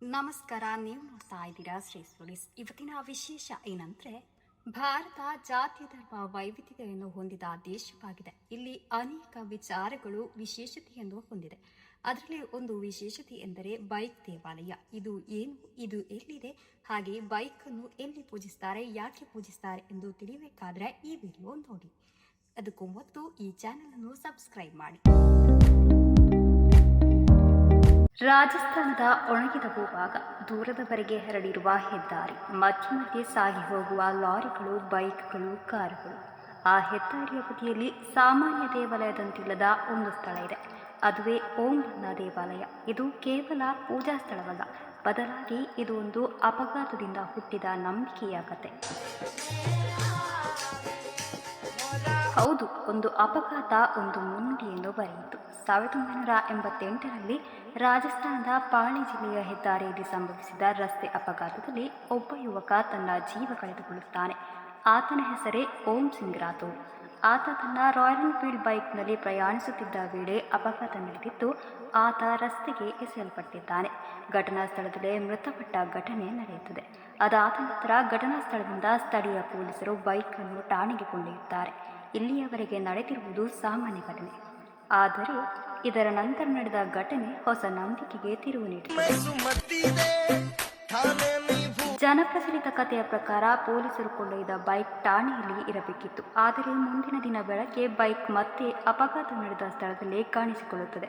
ನಮಸ್ಕಾರ. ನೀವು ನೋಡ್ತಾ ಇದ್ದೀರಾ ಶ್ರೀ ಸ್ಟೋರೀಸ್. ಇವತ್ತಿನ ವಿಶೇಷ ಏನಂದ್ರೆ, ಭಾರತ ಜಾತಿ ಧರ್ಮ ವೈವಿಧ್ಯತೆಯನ್ನು ಹೊಂದಿದ ದೇಶವಾಗಿದೆ. ಇಲ್ಲಿ ಅನೇಕ ವಿಚಾರಗಳು ವಿಶೇಷತೆಯನ್ನು ಹೊಂದಿದೆ. ಅದರಲ್ಲಿ ಒಂದು ವಿಶೇಷತೆ ಎಂದರೆ ಬೈಕ್ ದೇವಾಲಯ. ಇದು ಏನು, ಇದು ಎಲ್ಲಿದೆ, ಹಾಗೆ ಬೈಕ್ ಅನ್ನು ಎಲ್ಲಿ ಪೂಜಿಸ್ತಾರೆ, ಯಾಕೆ ಪೂಜಿಸ್ತಾರೆ ಎಂದು ತಿಳಿಯಬೇಕಾದ್ರೆ ಈ ವಿಡಿಯೋ ನೋಡಿ. ಅದಕ್ಕೂ ಮೊದಲು ಈ ಚಾನೆಲ್ ಅನ್ನು ಸಬ್ಸ್ಕ್ರೈಬ್ ಮಾಡಿ. ರಾಜಸ್ಥಾನದ ಒಣಗಿದ ಭೂಭಾಗ, ದೂರದವರೆಗೆ ಹರಡಿರುವ ಹೆದ್ದಾರಿ, ಮಧ್ಯೆ ಮಧ್ಯೆ ಸಾಗಿ ಹೋಗುವ ಲಾರಿಗಳು, ಬೈಕ್ಗಳು, ಕಾರುಗಳು. ಆ ಹೆದ್ದಾರಿಯ ಬದಿಯಲ್ಲಿ ಸಾಮಾನ್ಯ ದೇವಾಲಯದಂತಿಲ್ಲದ ಒಂದು ಸ್ಥಳ ಇದೆ. ಅದುವೇ ಓಂ ಬನ್ನ ದೇವಾಲಯ. ಇದು ಕೇವಲ ಪೂಜಾ ಸ್ಥಳವಲ್ಲ, ಬದಲಾಗಿ ಇದು ಒಂದು ಅಪಘಾತದಿಂದ ಹುಟ್ಟಿದ ನಂಬಿಕೆಯ ಕತೆ. ಹೌದು, ಒಂದು ಅಪಘಾತ ಒಂದು ಮುನ್ನುಡಿಯನ್ನು ಬರೆಯಿತು. 1988ರಲ್ಲಿ ರಾಜಸ್ಥಾನದ ಪಾಳಿ ಜಿಲ್ಲೆಯ ಹೆದ್ದಾರಿಯಲ್ಲಿ ಸಂಭವಿಸಿದ ರಸ್ತೆ ಅಪಘಾತದಲ್ಲಿ ಒಬ್ಬ ಯುವಕ ತನ್ನ ಜೀವ ಕಳೆದುಕೊಳ್ಳುತ್ತಾನೆ. ಆತನ ಹೆಸರೇ ಓಂ ಸಿಂಗ್ ರಾಥೋಡ್. ಆತ ತನ್ನ ರಾಯಲ್ ಎನ್ಫೀಲ್ಡ್ ಬೈಕ್ನಲ್ಲಿ ಪ್ರಯಾಣಿಸುತ್ತಿದ್ದ ವೇಳೆ ಅಪಘಾತ ನಡೆದಿದ್ದು, ಆತ ರಸ್ತೆಗೆ ಎಸೆಯಲ್ಪಟ್ಟಿದ್ದಾನೆ. ಘಟನಾ ಸ್ಥಳದಲ್ಲೇ ಮೃತಪಟ್ಟ ಘಟನೆ ನಡೆಯುತ್ತದೆ. ಅದಾದ ನಂತರ ಘಟನಾ ಸ್ಥಳದಿಂದ ಸ್ಥಳೀಯ ಪೊಲೀಸರು ಬೈಕನ್ನು ಠಾಣೆಗೆ ಕೊಂಡೊಯ್ಯುತ್ತಾರೆ. ಇಲ್ಲಿಯವರೆಗೆ ನಡೆದಿರುವುದು ಸಾಮಾನ್ಯ ಘಟನೆ. ಆದರೆ ಇದರ ನಂತರ ನಡೆದ ಘಟನೆ ಹೊಸ ನಂಬಿಕೆಗೆ ತಿರುವು ನೀಡಿದೆ. ಜನಪ್ರಚಲಿತ ಕಥೆಯ ಪ್ರಕಾರ ಪೊಲೀಸರು ಕೊಂಡೊಯ್ದ ಬೈಕ್ ಠಾಣೆಯಲ್ಲಿ ಇರಬೇಕಿತ್ತು. ಆದರೆ ಮುಂದಿನ ದಿನ ಬೆಳಗ್ಗೆ ಬೈಕ್ ಮತ್ತೆ ಅಪಘಾತ ನಡೆದ ಸ್ಥಳದಲ್ಲೇ ಕಾಣಿಸಿಕೊಳ್ಳುತ್ತದೆ.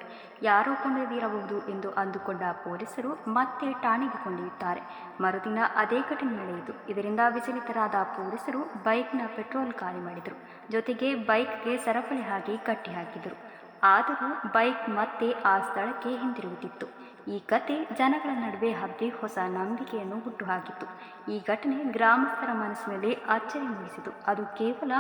ಯಾರೋ ಕೊಂಡೊಯ್ದಿರಬಹುದು ಎಂದು ಅಂದುಕೊಂಡ ಪೊಲೀಸರು ಮತ್ತೆ ಠಾಣೆಗೆ ಕೊಂಡೊಯ್ಯುತ್ತಾರೆ. ಮರುದಿನ ಅದೇ ಘಟನೆ ನಡೆಯಿತು. ಇದರಿಂದ ವಿಚಲಿತರಾದ ಪೊಲೀಸರು ಬೈಕ್ನ ಪೆಟ್ರೋಲ್ ಖಾಲಿ ಮಾಡಿದರು. ಜೊತೆಗೆ ಬೈಕ್ಗೆ ಸರಪಳಿ ಹಾಕಿ ಕಟ್ಟಿ ಹಾಕಿದರು. ಆದರೂ ಬೈಕ್ ಮತ್ತೆ ಆ ಸ್ಥಳಕ್ಕೆ ಹಿಂತಿರುಗುತ್ತಿತ್ತು. ಈ ಕತೆ ಜನಗಳ ನಡುವೆ ಹಬ್ಬಿ ಹೊಸ ನಂಬಿಕೆಯನ್ನು ಹುಟ್ಟುಹಾಕಿತು. ಈ ಘಟನೆ ಗ್ರಾಮಸ್ಥರ ಮನಸ್ಸಿನಲ್ಲಿ ಅಚ್ಚರಿ ಮೂಡಿಸಿತು. ಅದು ಕೇವಲ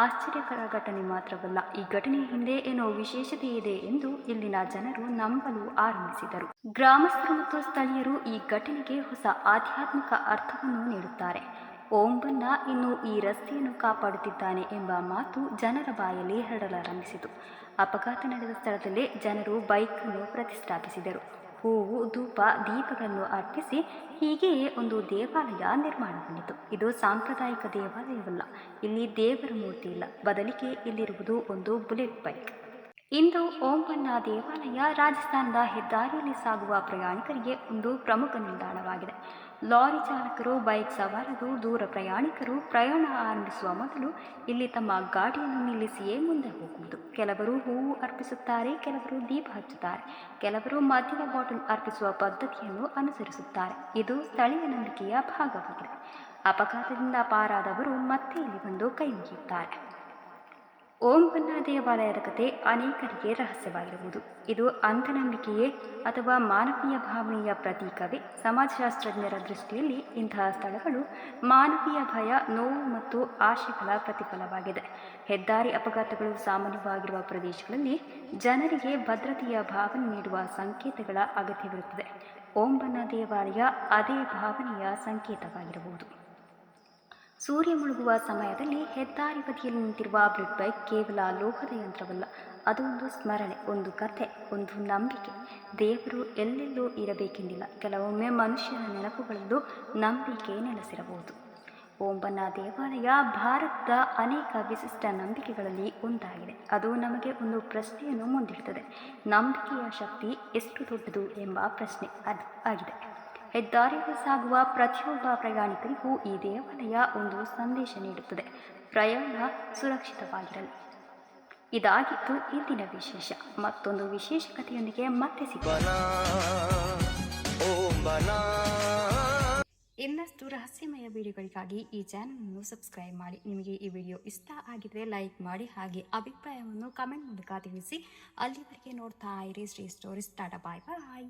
ಆಶ್ಚರ್ಯಕರ ಘಟನೆ ಮಾತ್ರವಲ್ಲ, ಈ ಘಟನೆಯ ಹಿಂದೆ ಏನೋ ವಿಶೇಷತೆ ಇದೆ ಎಂದು ಇಲ್ಲಿನ ಜನರು ನಂಬಲು ಆರಂಭಿಸಿದರು. ಗ್ರಾಮಸ್ಥರು ಮತ್ತು ಸ್ಥಳೀಯರು ಈ ಘಟನೆಗೆ ಹೊಸ ಆಧ್ಯಾತ್ಮಿಕ ಅರ್ಥವನ್ನು ನೀಡುತ್ತಾರೆ. ಓಂ ಬನ್ನ ಇನ್ನು ಈ ರಸ್ತೆಯನ್ನು ಕಾಪಾಡುತ್ತಿದ್ದಾನೆ ಎಂಬ ಮಾತು ಜನರ ಬಾಯಲ್ಲಿ ಹರಡಲಾರಂಭಿಸಿತು. ಅಪಘಾತ ನಡೆದ ಸ್ಥಳದಲ್ಲೇ ಜನರು ಬೈಕನ್ನು ಪ್ರತಿಷ್ಠಾಪಿಸಿದರು. ಹೂವು, ಧೂಪ, ದೀಪಗಳನ್ನು ಅರ್ಪಿಸಿ ಹೀಗೆಯೇ ಒಂದು ದೇವಾಲಯ ನಿರ್ಮಾಣಗೊಂಡಿತು. ಇದು ಸಾಂಪ್ರದಾಯಿಕ ದೇವಾಲಯವಲ್ಲ. ಇಲ್ಲಿ ದೇವರ ಮೂರ್ತಿ ಇಲ್ಲ, ಬದಲಿಗೆ ಇಲ್ಲಿರುವುದು ಒಂದು ಬುಲೆಟ್ ಬೈಕ್. ಇಂದು ಓಂ ಬನ್ನ ದೇವಾಲಯ ರಾಜಸ್ಥಾನದ ಹೆದ್ದಾರಿಯಲ್ಲಿ ಸಾಗುವ ಪ್ರಯಾಣಿಕರಿಗೆ ಒಂದು ಪ್ರಮುಖ ನಿಲ್ದಾಣವಾಗಿದೆ. ಲಾರಿ ಚಾಲಕರು, ಬೈಕ್ ಸವಾರರು, ದೂರ ಪ್ರಯಾಣಿಕರು ಪ್ರಯಾಣ ಆರಂಭಿಸುವ ಮೊದಲು ಇಲ್ಲಿ ತಮ್ಮ ಗಾಡಿಯನ್ನು ನಿಲ್ಲಿಸಿಯೇ ಮುಂದೆ ಹೋಗುವುದು. ಕೆಲವರು ಹೂವು ಅರ್ಪಿಸುತ್ತಾರೆ, ಕೆಲವರು ದೀಪ ಹಚ್ಚುತ್ತಾರೆ, ಕೆಲವರು ಮದ್ಯದ ಬಾಟಲ್ ಅರ್ಪಿಸುವ ಪದ್ಧತಿಯನ್ನು ಅನುಸರಿಸುತ್ತಾರೆ. ಇದು ಸ್ಥಳೀಯ ನಂಬಿಕೆಯ ಭಾಗವಾಗಿದೆ. ಅಪಘಾತದಿಂದ ಪಾರಾದವರು ಮತ್ತೆ ಇಲ್ಲಿ ಬಂದು ಕೈ ಮುಗಿಯುತ್ತಾರೆ. ಓಂ ಬನ್ನ ದೇವಾಲಯದ ಕತೆ ಅನೇಕರಿಗೆ ರಹಸ್ಯವಾಗಿರುವುದು. ಇದು ಅಂಧನಂಬಿಕೆಯೇ ಅಥವಾ ಮಾನವೀಯ ಭಾವನೆಯ ಪ್ರತೀಕವೇ? ಸಮಾಜಶಾಸ್ತ್ರಜ್ಞರ ದೃಷ್ಟಿಯಲ್ಲಿ ಇಂತಹ ಸ್ಥಳಗಳು ಮಾನವೀಯ ಭಯ, ನೋವು ಮತ್ತು ಆಶೆಗಳ ಪ್ರತಿಫಲವಾಗಿದೆ. ಹೆದ್ದಾರಿ ಅಪಘಾತಗಳು ಸಾಮಾನ್ಯವಾಗಿರುವ ಪ್ರದೇಶಗಳಲ್ಲಿ ಜನರಿಗೆ ಭದ್ರತೆಯ ಭಾವನೆ ನೀಡುವ ಸಂಕೇತಗಳ ಅಗತ್ಯವಿರುತ್ತದೆ. ಓಂ ಬನ್ನ ದೇವಾಲಯ ಅದೇ ಭಾವನೆಯ ಸಂಕೇತವಾಗಿರಬಹುದು. ಸೂರ್ಯ ಮುಳುಗುವ ಸಮಯದಲ್ಲಿ ಹೆದ್ದಾರಿ ಬದಿಯಲ್ಲಿ ನಿಂತಿರುವ ಬ್ಲಡ್ ಬೈಕ್ ಕೇವಲ ಲೋಹದ ಯಂತ್ರವಲ್ಲ, ಅದು ಒಂದು ಸ್ಮರಣೆ, ಒಂದು ಕಥೆ, ಒಂದು ನಂಬಿಕೆ. ದೇವರು ಎಲ್ಲೆಲ್ಲೂ ಇರಬೇಕೆಂದಿಲ್ಲ. ಕೆಲವೊಮ್ಮೆ ಮನುಷ್ಯನ ನೆನಪುಗಳಲ್ಲೂ ನಂಬಿಕೆ ನೆಲೆಸಿರಬಹುದು. ಓಂ ಬನ್ನ ದೇವಾಲಯ ಭಾರತದ ಅನೇಕ ವಿಶಿಷ್ಟ ನಂಬಿಕೆಗಳಲ್ಲಿ ಒಂದಾಗಿದೆ. ಅದು ನಮಗೆ ಒಂದು ಪ್ರಶ್ನೆಯನ್ನು ಮುಂದಿಡುತ್ತದೆ. ನಂಬಿಕೆಯ ಶಕ್ತಿ ಎಷ್ಟು ದೊಡ್ಡದು ಎಂಬ ಪ್ರಶ್ನೆ ಅದು ಆಗಿದೆ. ಹೆದ್ದಾರಿಯಲ್ಲಿ ಸಾಗುವ ಪ್ರತಿಯೊಬ್ಬ ಪ್ರಯಾಣಿಕರಿಗೂ ಈ ದೇವಾಲಯ ಒಂದು ಸಂದೇಶ ನೀಡುತ್ತದೆ: ಪ್ರಯಾಣ ಸುರಕ್ಷಿತವಾಗಿರಲಿ. ಇದಾಗಿತ್ತು ಇಂದಿನ ವಿಶೇಷ. ಮತ್ತೊಂದು ವಿಶೇಷ ಕಥೆಯೊಂದಿಗೆ ಮತ್ತೆ ಸಿಗೋಣ. ಇನ್ನಷ್ಟು ರಹಸ್ಯಮಯ ವಿಡಿಯೋಗಳಿಗಾಗಿ ಈ ಚಾನೆಲ್ ಅನ್ನು ಸಬ್ಸ್ಕ್ರೈಬ್ ಮಾಡಿ. ನಿಮಗೆ ಈ ವಿಡಿಯೋ ಇಷ್ಟ ಆಗಿದ್ರೆ ಲೈಕ್ ಮಾಡಿ, ಹಾಗೆ ಅಭಿಪ್ರಾಯವನ್ನು ಕಮೆಂಟ್ ಮೂಲಕ ತಿಳಿಸಿ. ಅಲ್ಲಿವರೆಗೆ ನೋಡ್ತಾ ಇರಿ ಶ್ರೀ ಸ್ಟೋರೀಸ್. ಟಾಟಾ, ಬಾಯ್ ಬಾಯ್.